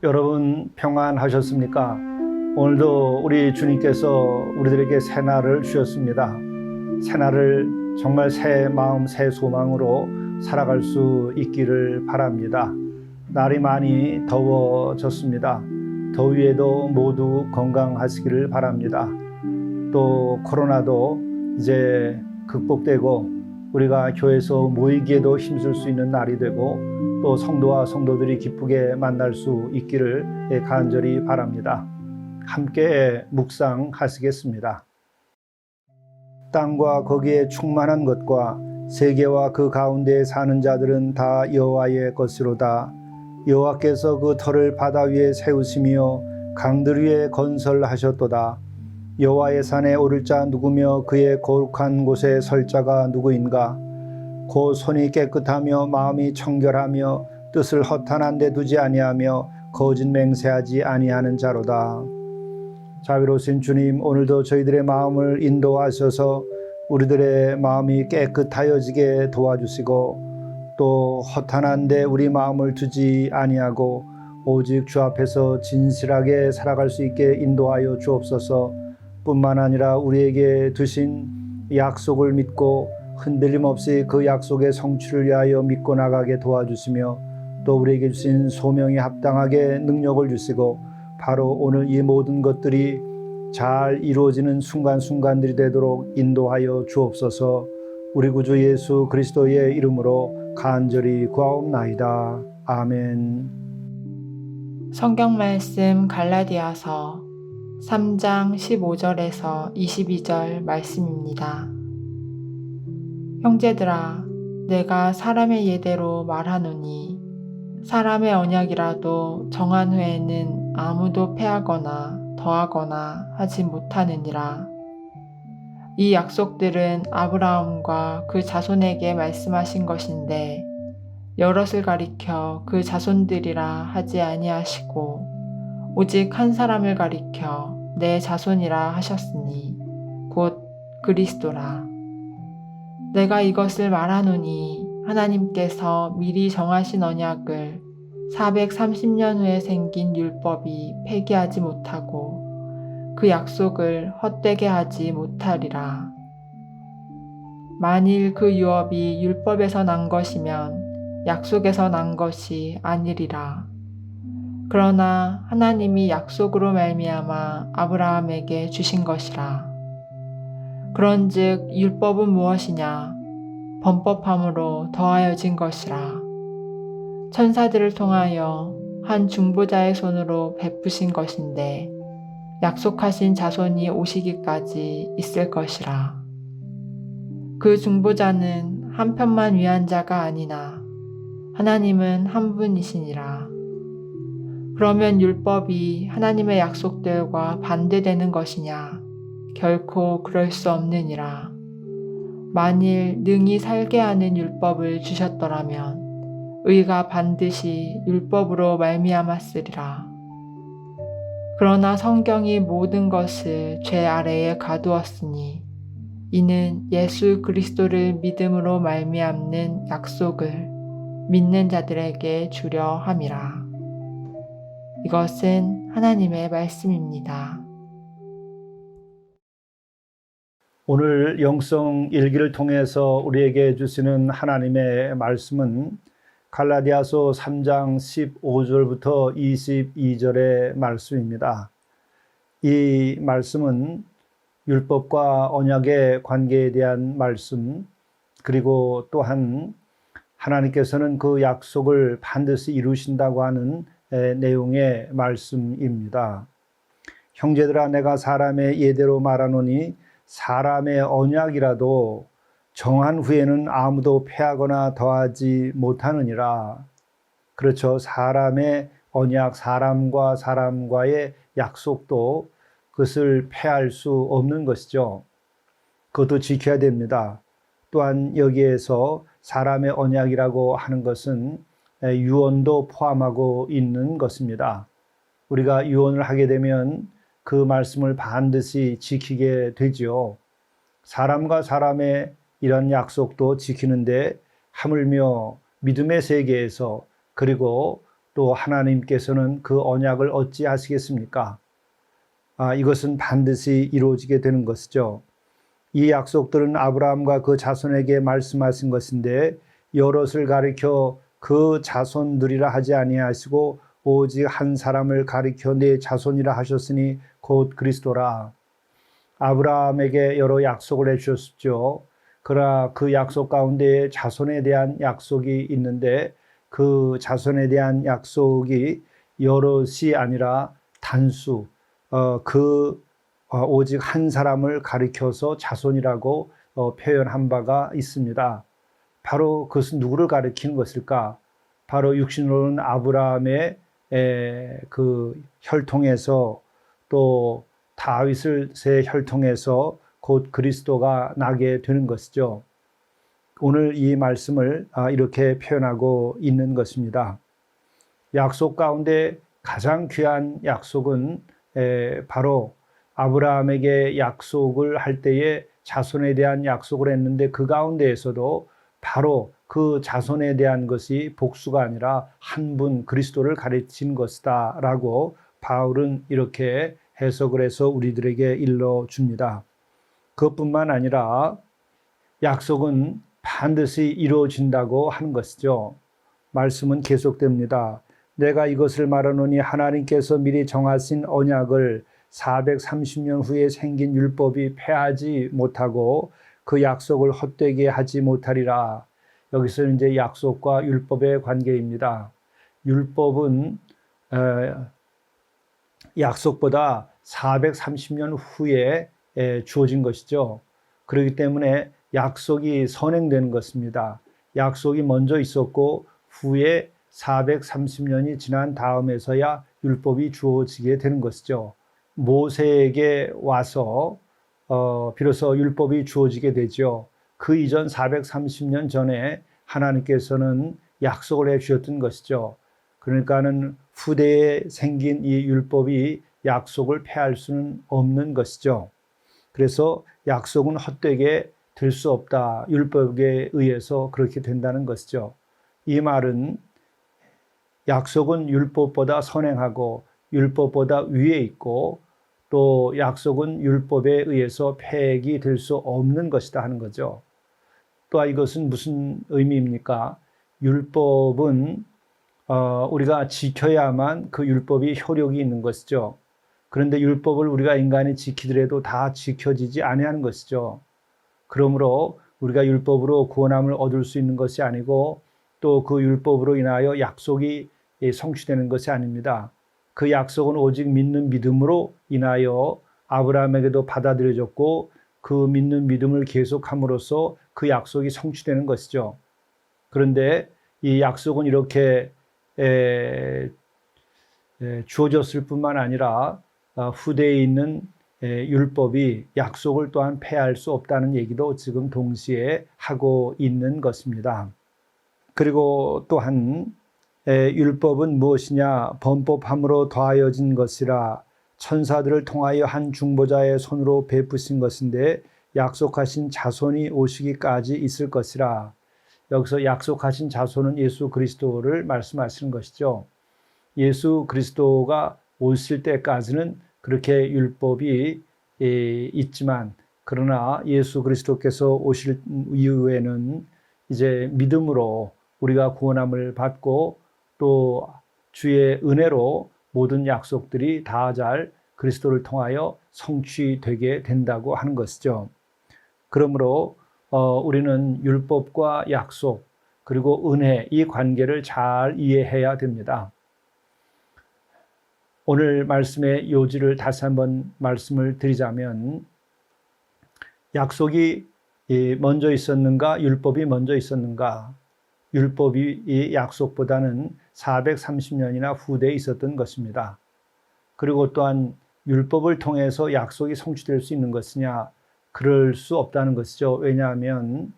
여러분 평안하셨습니까? 오늘도 우리 주님께서 우리들에게 새날을 주셨습니다. 새날을 정말 새 마음, 새 소망으로 살아갈 수 있기를 바랍니다. 날이 많이 더워졌습니다. 더위에도 모두 건강하시기를 바랍니다. 또 코로나도 이제 극복되고 우리가 교회에서 모이기에도 힘쓸 수 있는 날이 되고 또 성도와 성도들이 기쁘게 만날 수 있기를 간절히 바랍니다. 함께 묵상하시겠습니다. 땅과 거기에 충만한 것과 세계와 그 가운데 사는 자들은 다 여호와의 것이로다. 여호와께서 그 터를 바다 위에 세우시며 강들 위에 건설하셨도다. 여호와의 산에 오를 자 누구며 그의 거룩한 곳에 설 자가 누구인가? 곧 손이 깨끗하며 마음이 청결하며 뜻을 허탄한 데 두지 아니하며 거짓 맹세하지 아니하는 자로다. 자비로우신 주님, 오늘도 저희들의 마음을 인도하셔서 우리들의 마음이 깨끗하여지게 도와주시고 또 허탄한 데 우리 마음을 두지 아니하고 오직 주 앞에서 진실하게 살아갈 수 있게 인도하여 주옵소서. 뿐만 아니라 우리에게 주신 약속을 믿고 흔들림 없이 그 약속의 성취를 위하여 믿고 나가게 도와주시며 또 우리에게 주신 소명에 합당하게 능력을 주시고 바로 오늘 이 모든 것들이 잘 이루어지는 순간순간들이 되도록 인도하여 주옵소서. 우리 구주 예수 그리스도의 이름으로 간절히 구하옵나이다. 아멘. 성경 말씀 갈라디아서 3장 15절에서 22절 말씀입니다. 형제들아, 내가 사람의 예대로 말하노니 사람의 언약이라도 정한 후에는 아무도 패하거나 더하거나 하지 못하느니라. 이 약속들은 아브라함과 그 자손에게 말씀하신 것인데 여럿을 가리켜 그 자손들이라 하지 아니하시고 오직 한 사람을 가리켜 내 자손이라 하셨으니 곧 그리스도라. 내가 이것을 말하노니 하나님께서 미리 정하신 언약을 430년 후에 생긴 율법이 폐기하지 못하고 그 약속을 헛되게 하지 못하리라. 만일 그 유업이 율법에서 난 것이면 약속에서 난 것이 아니리라. 그러나 하나님이 약속으로 말미암아 아브라함에게 주신 것이라. 그런즉 율법은 무엇이냐? 범법함으로 더하여진 것이라. 천사들을 통하여 한 중보자의 손으로 베푸신 것인데 약속하신 자손이 오시기까지 있을 것이라. 그 중보자는 한 편만 위한 자가 아니나 하나님은 한 분이시니라. 그러면 율법이 하나님의 약속들과 반대되는 것이냐? 결코 그럴 수 없느니라. 만일 능히 살게 하는 율법을 주셨더라면 의가 반드시 율법으로 말미암았으리라. 그러나 성경이 모든 것을 죄 아래에 가두었으니 이는 예수 그리스도를 믿음으로 말미암는 약속을 믿는 자들에게 주려 함이라. 이것은 하나님의 말씀입니다. 오늘 영성 일기를 통해서 우리에게 주시는 하나님의 말씀은 갈라디아서 3장 15절부터 22절의 말씀입니다. 이 말씀은 율법과 언약의 관계에 대한 말씀, 그리고 또한 하나님께서는 그 약속을 반드시 이루신다고 하는 내용의 말씀입니다. 형제들아, 내가 사람의 예대로 말하노니 사람의 언약이라도 정한 후에는 아무도 패하거나 더하지 못하느니라. 그렇죠. 사람의 언약, 사람과 사람과의 약속도 그것을 패할 수 없는 것이죠. 그것도 지켜야 됩니다. 또한 여기에서 사람의 언약이라고 하는 것은 유언도 포함하고 있는 것입니다. 우리가 유언을 하게 되면 그 말씀을 반드시 지키게 되지요. 사람과 사람의 이런 약속도 지키는데 하물며 믿음의 세계에서 그리고 또 하나님께서는 그 언약을 어찌 하시겠습니까? 이것은 반드시 이루어지게 되는 것이죠. 이 약속들은 아브라함과 그 자손에게 말씀하신 것인데 여럿을 가리켜 그 자손들이라 하지 아니하시고 오직 한 사람을 가리켜 내 자손이라 하셨으니 곧 그리스도라. 아브라함에게 여러 약속을 해주셨죠. 그러나 그 약속 가운데 자손에 대한 약속이 있는데 그 자손에 대한 약속이 여럿이 아니라 단수, 오직 한 사람을 가리켜서 자손이라고 표현한 바가 있습니다. 바로 그것은 누구를 가리키는 것일까? 바로 육신으로는 아브라함의 그 혈통에서 또 다윗의 혈통에서 곧 그리스도가 나게 되는 것이죠. 오늘 이 말씀을 이렇게 표현하고 있는 것입니다. 약속 가운데 가장 귀한 약속은 바로 아브라함에게 약속을 할 때에 자손에 대한 약속을 했는데 그 가운데에서도 바로 그 자손에 대한 것이 복수가 아니라 한 분 그리스도를 가르친 것이다 라고 바울은 이렇게 해석을 해서 우리들에게 일러줍니다. 그것뿐만 아니라 약속은 반드시 이루어진다고 하는 것이죠. 말씀은 계속됩니다. 내가 이것을 말하노니 하나님께서 미리 정하신 언약을 430년 후에 생긴 율법이 패하지 못하고 그 약속을 헛되게 하지 못하리라. 여기서 이제 약속과 율법의 관계입니다. 율법은 약속보다 430년 후에 주어진 것이죠. 그렇기 때문에 약속이 선행되는 것입니다. 약속이 먼저 있었고 후에 430년이 지난 다음에서야 율법이 주어지게 되는 것이죠. 모세에게 와서 비로소 율법이 주어지게 되죠. 그 이전 430년 전에 하나님께서는 약속을 해 주셨던 것이죠. 그러니까는 후대에 생긴 이 율법이 약속을 패할 수는 없는 것이죠. 그래서 약속은 헛되게 될 수 없다. 율법에 의해서 그렇게 된다는 것이죠. 이 말은 약속은 율법보다 선행하고 율법보다 위에 있고 또 약속은 율법에 의해서 폐액이 될 수 없는 것이다 하는 거죠. 또한 이것은 무슨 의미입니까? 율법은 우리가 지켜야만 그 율법이 효력이 있는 것이죠. 그런데 율법을 우리가 인간이 지키더라도 다 지켜지지 아니하는 것이죠. 그러므로 우리가 율법으로 구원함을 얻을 수 있는 것이 아니고 또 그 율법으로 인하여 약속이 성취되는 것이 아닙니다. 그 약속은 오직 믿는 믿음으로 인하여 아브라함에게도 받아들여졌고 그 믿는 믿음을 계속함으로써 그 약속이 성취되는 것이죠. 그런데 이 약속은 이렇게 주어졌을 뿐만 아니라 후대에 있는 율법이 약속을 또한 폐할 수 없다는 얘기도 지금 동시에 하고 있는 것입니다. 그리고 또한 율법은 무엇이냐? 범법함으로 더하여진 것이라 천사들을 통하여 한 중보자의 손으로 베푸신 것인데 약속하신 자손이 오시기까지 있을 것이라. 여기서 약속하신 자손은 예수 그리스도를 말씀하시는 것이죠. 예수 그리스도가 오실 때까지는 그렇게 율법이 있지만 그러나 예수 그리스도께서 오실 이후에는 이제 믿음으로 우리가 구원함을 받고 또 주의 은혜로 모든 약속들이 다 잘 그리스도를 통하여 성취되게 된다고 하는 것이죠. 그러므로 우리는 율법과 약속 그리고 은혜 이 관계를 잘 이해해야 됩니다. 오늘 말씀의 요지를 다시 한번 말씀을 드리자면 약속이 먼저 있었는가? 율법이 먼저 있었는가? 율법이 이 약속보다는 430년이나 후대에 있었던 것입니다. 그리고 또한 율법을 통해서 약속이 성취될 수 있는 것이냐? 그럴 수 없다는 것이죠. 왜냐하면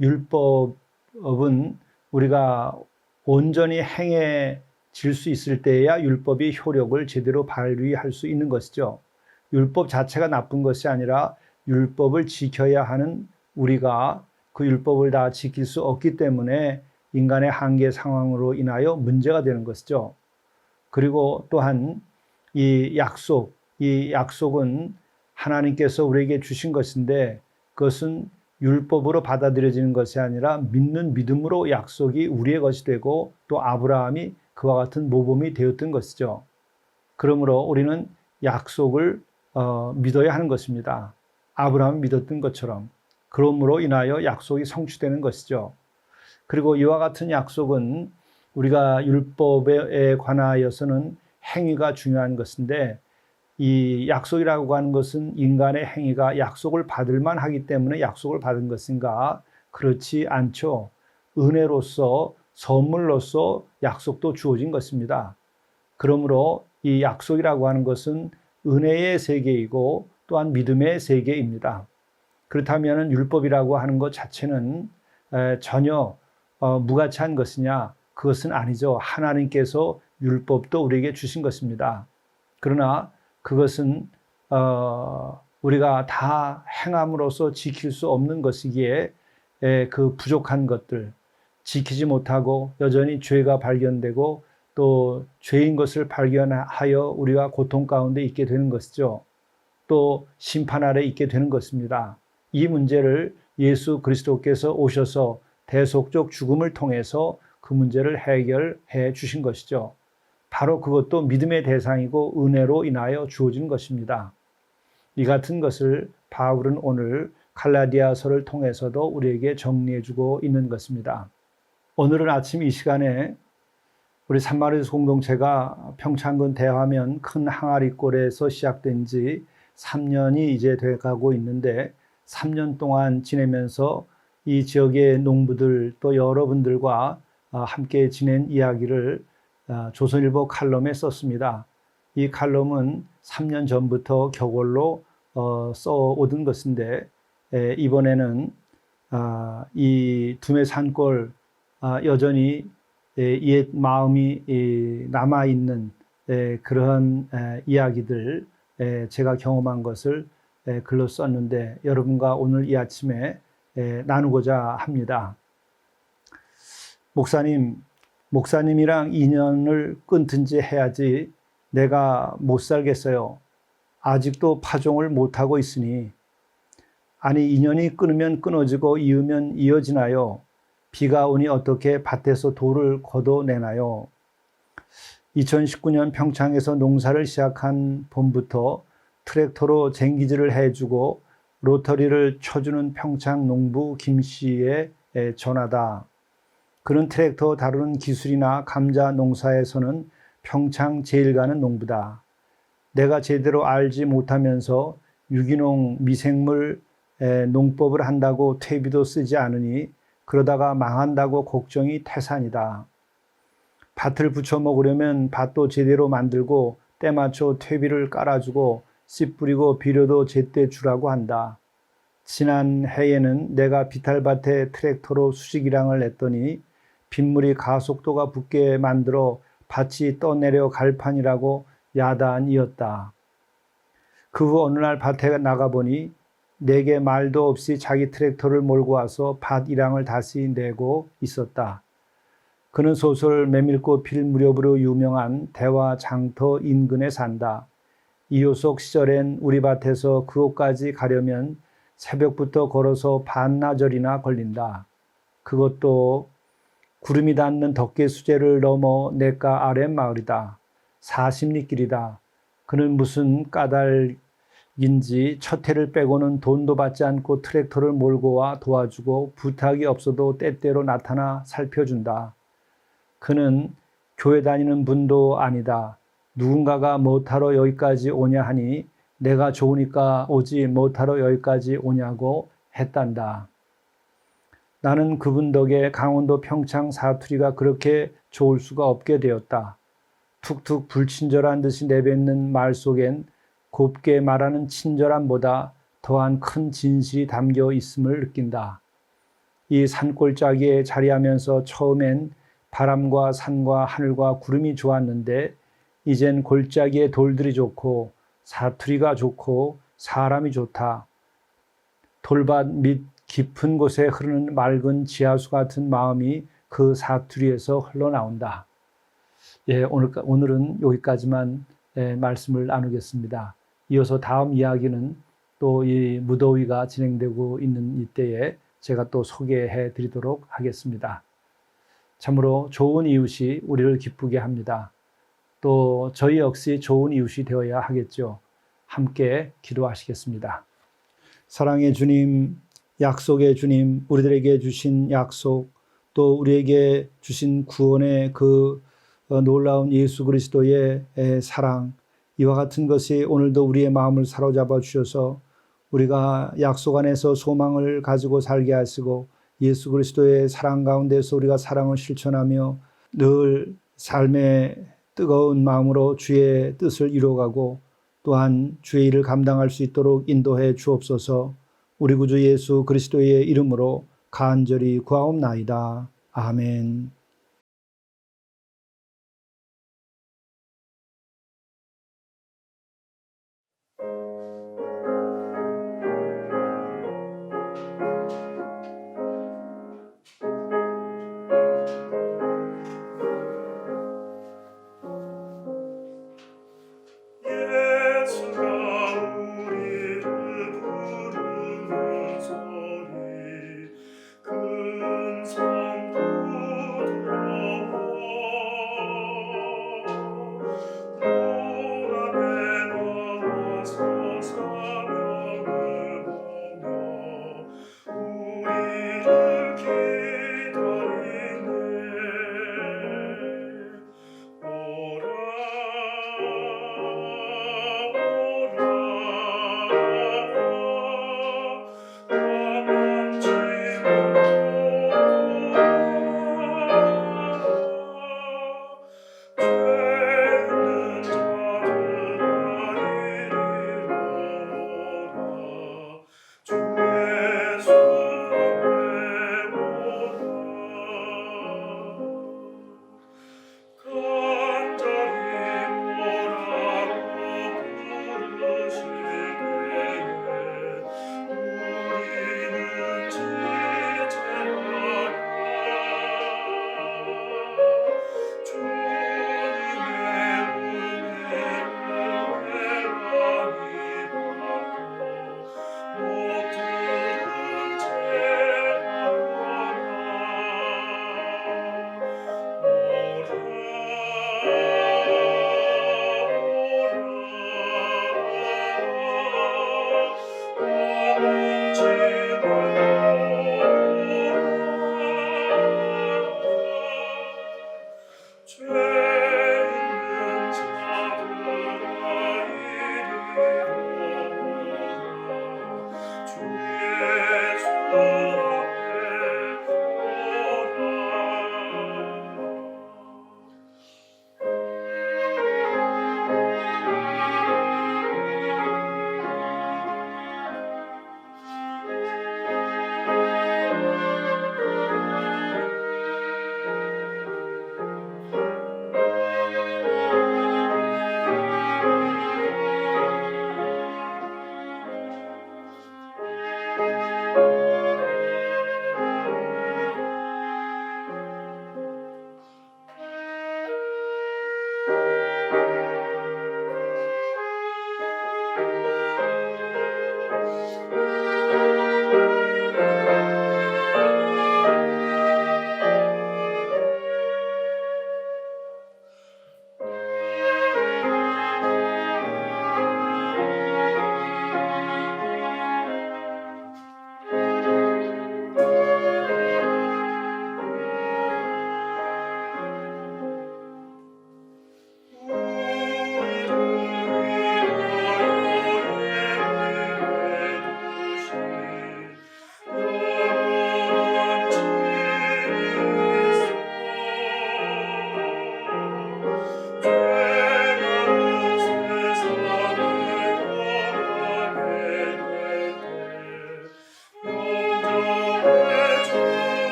율법은 우리가 온전히 행해질 수 있을 때야 율법이 효력을 제대로 발휘할 수 있는 것이죠. 율법 자체가 나쁜 것이 아니라 율법을 지켜야 하는 우리가 그 율법을 다 지킬 수 없기 때문에 인간의 한계 상황으로 인하여 문제가 되는 것이죠. 그리고 또한 이 약속은 하나님께서 우리에게 주신 것인데 그것은 율법으로 받아들여지는 것이 아니라 믿는 믿음으로 약속이 우리의 것이 되고 또 아브라함이 그와 같은 모범이 되었던 것이죠. 그러므로 우리는 약속을 믿어야 하는 것입니다. 아브라함이 믿었던 것처럼. 그러므로 인하여 약속이 성취되는 것이죠. 그리고 이와 같은 약속은 우리가 율법에 관하여서는 행위가 중요한 것인데 이 약속이라고 하는 것은 인간의 행위가 약속을 받을 만하기 때문에 약속을 받은 것인가? 그렇지 않죠. 은혜로서 선물로서 약속도 주어진 것입니다. 그러므로 이 약속이라고 하는 것은 은혜의 세계이고 또한 믿음의 세계입니다. 그렇다면 율법이라고 하는 것 자체는 전혀 무가치한 것이냐? 그것은 아니죠. 하나님께서 율법도 우리에게 주신 것입니다. 그러나 그것은 우리가 다 행함으로써 지킬 수 없는 것이기에 그 부족한 것들, 지키지 못하고 여전히 죄가 발견되고 또 죄인 것을 발견하여 우리가 고통 가운데 있게 되는 것이죠. 또 심판 아래 있게 되는 것입니다. 이 문제를 예수 그리스도께서 오셔서 대속적 죽음을 통해서 그 문제를 해결해 주신 것이죠. 바로 그것도 믿음의 대상이고 은혜로 인하여 주어진 것입니다. 이 같은 것을 바울은 오늘 갈라디아서를 통해서도 우리에게 정리해 주고 있는 것입니다. 오늘은 아침 이 시간에 우리 산마리스 공동체가 평창군 대화면 큰 항아리골에서 시작된 지 3년이 이제 돼가고 있는데 3년 동안 지내면서 이 지역의 농부들 또 여러분들과 함께 지낸 이야기를 조선일보 칼럼에 썼습니다. 이 칼럼은 3년 전부터 격월로 써오던 것인데 이번에는 이 두메산골 여전히 옛 마음이 남아있는 그런 이야기들 제가 경험한 것을 글로 썼는데 여러분과 오늘 이 아침에 나누고자 합니다. 목사님이랑 인연을 끊든지 해야지 내가 못 살겠어요. 아직도 파종을 못하고 있으니. 아니 인연이 끊으면 끊어지고 이으면 이어지나요? 비가 오니 어떻게 밭에서 돌을 걷어내나요? 2019년 평창에서 농사를 시작한 봄부터 트랙터로 쟁기질을 해주고 로터리를 쳐주는 평창 농부 김 씨의 전화다. 그는 트랙터 다루는 기술이나 감자 농사에서는 평창 제일 가는 농부다. 내가 제대로 알지 못하면서 유기농 미생물 농법을 한다고 퇴비도 쓰지 않으니 그러다가 망한다고 걱정이 태산이다. 밭을 부쳐 먹으려면 밭도 제대로 만들고 때맞춰 퇴비를 깔아주고 씨 뿌리고 비료도 제때 주라고 한다. 지난 해에는 내가 비탈밭에 트랙터로 수직이랑을 냈더니 빗물이 가속도가 붙게 만들어 밭이 떠내려 갈 판이라고 야단이었다. 그 후 어느 날 밭에 나가보니 내게 말도 없이 자기 트랙터를 몰고 와서 밭 이랑을 다시 내고 있었다. 그는 소설 메밀꽃 필 무렵으로 유명한 대화 장터 인근에 산다. 이효석 시절엔 우리 밭에서 그곳까지 가려면 새벽부터 걸어서 반나절이나 걸린다. 그것도 구름이 닿는 덕계 수제를 넘어 냇가 아랫마을이다. 40리 길이다. 그는 무슨 까닭인지 첫 해를 빼고는 돈도 받지 않고 트랙터를 몰고 와 도와주고 부탁이 없어도 때때로 나타나 살펴준다. 그는 교회 다니는 분도 아니다. 누군가가 뭐하러 여기까지 오냐 하니 내가 좋으니까 오지 뭐하러 여기까지 오냐고 했단다. 나는 그분 덕에 강원도 평창 사투리가 그렇게 좋을 수가 없게 되었다. 툭툭 불친절한 듯이 내뱉는 말 속엔 곱게 말하는 친절함보다 더한 큰 진실이 담겨 있음을 느낀다. 이 산골짜기에 자리하면서 처음엔 바람과 산과 하늘과 구름이 좋았는데 이젠 골짜기에 돌들이 좋고 사투리가 좋고 사람이 좋다. 돌밭 밑 깊은 곳에 흐르는 맑은 지하수 같은 마음이 그 사투리에서 흘러나온다. 예, 오늘은 여기까지만 말씀을 나누겠습니다. 이어서 다음 이야기는 또 이 무더위가 진행되고 있는 이때에 제가 또 소개해 드리도록 하겠습니다. 참으로 좋은 이웃이 우리를 기쁘게 합니다. 또 저희 역시 좋은 이웃이 되어야 하겠죠. 함께 기도하시겠습니다. 사랑의 주님, 약속의 주님, 우리들에게 주신 약속, 또 우리에게 주신 구원의 그 놀라운 예수 그리스도의 사랑, 이와 같은 것이 오늘도 우리의 마음을 사로잡아 주셔서 우리가 약속 안에서 소망을 가지고 살게 하시고 예수 그리스도의 사랑 가운데서 우리가 사랑을 실천하며 늘 삶의 뜨거운 마음으로 주의 뜻을 이루어가고 또한 주의 일을 감당할 수 있도록 인도해 주옵소서. 우리 구주 예수 그리스도의 이름으로 간절히 구하옵나이다. 아멘. 예수가 우리를 부르는 소리 큰 산도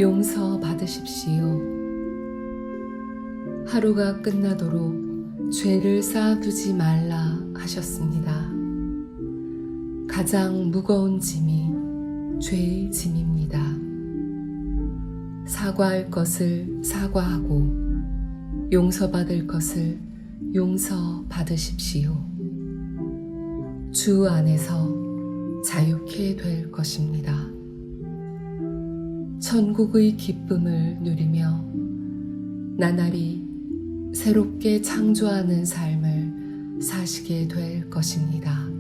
용서 받으십시오. 하루가 끝나도록 죄를 쌓아두지 말라 하셨습니다. 가장 무거운 짐이 죄의 짐입니다. 사과할 것을 사과하고 용서받을 것을 용서받으십시오. 주 안에서 자유케 될 것입니다. 천국의 기쁨을 누리며 나날이 새롭게 창조하는 삶을 사시게 될 것입니다.